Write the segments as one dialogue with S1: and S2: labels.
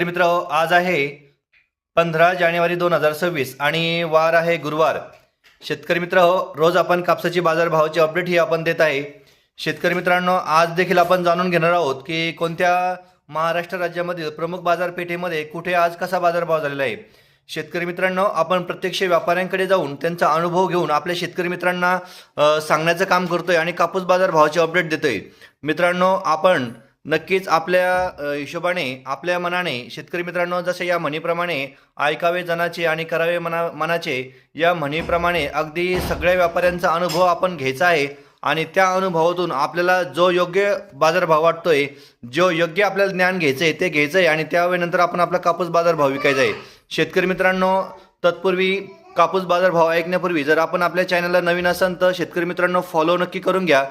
S1: तर मित्र आज आहे 15 जानेवारी 2026 आणि वार आहे गुरुवार. शेतकरी मित्र रोज आपण कापसाची बाजारभावाची अपडेट ही आपण देत आहे. शेतकरी मित्रांनो, आज देखील आपण जाणून घेणार आहोत की कोणत्या महाराष्ट्र राज्यामधील प्रमुख बाजारपेठेमध्ये कुठे आज कसा बाजारभाव झालेला आहे. शेतकरी मित्रांनो, आपण प्रत्यक्ष व्यापाऱ्यांकडे जाऊन त्यांचा अनुभव घेऊन आपल्या शेतकरी मित्रांना सांगण्याचं काम करतोय आणि कापूस बाजारभावाची अपडेट देतोय. मित्रांनो, आपण नक्कीच आपल्या हिशोबाने आपल्या मनाने शेतकरी मित्रांनो, जसे या म्हणीप्रमाणे ऐकावे जनाचे आणि करावे मनाचे, या म्हणीप्रमाणे अगदी सगळ्या व्यापाऱ्यांचा अनुभव आपण घ्यायचा आहे आणि त्या अनुभवातून आपल्याला जो योग्य बाजारभाव वाटतोय, जो योग्य आपल्याला ज्ञान घ्यायचं आहे ते घ्यायचं आहे आणि त्यावेळेनंतर आपण आपला कापूस बाजारभाव विकायचा आहे. शेतकरी मित्रांनो, तत्पूर्वी कापूस बाजारभाव ऐकण्यापूर्वी जर आपण आपल्या चॅनलला नवीन असाल तर शेतकरी मित्रांनो फॉलो नक्की करून घ्या.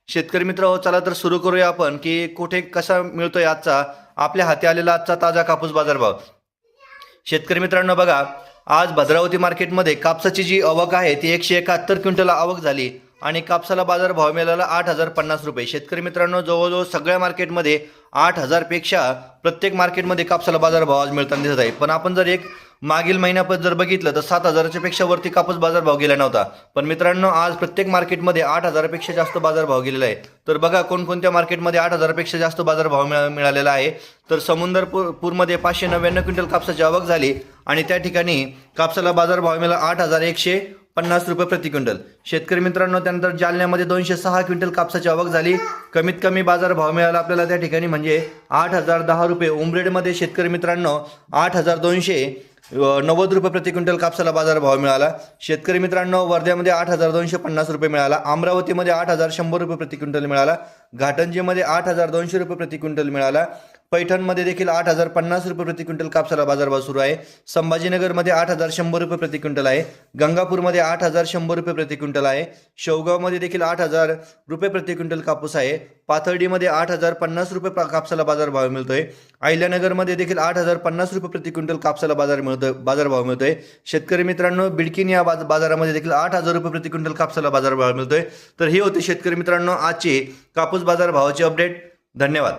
S1: शेतकरी मित्र चला तर सुरू करूया आपण की कुठे कसा मिळतोय आजचा आपल्या हाती आलेला आजचा ताजा कापूस बाजारभाव. शेतकरी मित्रांनो बघा, आज भद्रावती मार्केटमध्ये कापसाची जी आवक आहे ती 171 क्विंटल आवक झाली आणि कापसाला बाजारभाव मिळाला 8,050 रुपये. शेतकरी मित्रांनो, जवळजवळ सगळ्या मार्केटमध्ये 8,000 पेक्षा प्रत्येक मार्केटमध्ये कापसाला बाजारभाव आज मिळताना दिसत आहे. पण आपण जर एक मागील महिन्यापर्यंत जर बघितलं तर 7,000च्या पेक्षा वरती कापूस बाजारभाव गेला नव्हता. पण मित्रांनो, आज प्रत्येक मार्केटमध्ये 8,000पेक्षा जास्त बाजारभाव गेलेला आहे. तर बघा कोणकोणत्या मार्केटमध्ये 8,000पेक्षा जास्त बाजारभाव मिळालेला आहे. तर समुद्रपूरमध्ये 599 क्विंटल कापसाची आवक झाली आणि त्या ठिकाणी कापसाला बाजारभाव मिळाला 8,150 रुपये प्रति क्विंटल. शेतकरी मित्रांनो, त्यानंतर जालन्यामध्ये 206 क्विंटल कापसाची आवक झाली. कमीत कमी बाजारभाव मिळाला आपल्याला त्या ठिकाणी म्हणजे 8,010 रुपये. उमरेडमध्ये शेतकरी मित्रांनो 8,290 रुपये प्रति क्विंटल कापसाला बाजारभाव मिळाला. शेतकरी मित्रांनो, वर्ध्यामध्ये 8,250 रुपये मिळाला. अमरावतीमध्ये 8,100 रुपये प्रति क्विंटल मिळाला. घाटंजीमध्ये 8,200 रुपये प्रति क्विंटल मिळाला. पैठणमध्ये देखील 8,050 रुपये प्रति क्विंटल कापसाला बाजारभाव सुरू आहे. संभाजीनगरमध्ये 8,100 रुपये प्रति क्विंटल आहे. गंगापूरमध्ये 8,100 रुपये प्रति क्विंटल आहे. शेवगावमध्ये देखील 8,000 रुपये प्रति क्विंटल कापूस आहे. पाथर्डीमध्ये 8,050 रुपये कापसाला बाजारभाव मिळतोय. अहिल्यानगरमध्ये देखील 8,050 रुपये प्रति क्विंटल कापसाला बाजारभाव मिळतोय. शेतकरी मित्रांनो, बिडकीन या बाजारामध्ये देखील 8,000 रुपये प्रति क्विंटल कापसाला बाजारभाव मिळतोय. तर ही होती शेतकरी मित्रांनो आजची कापूस बाजारभावाची अपडेट. धन्यवाद.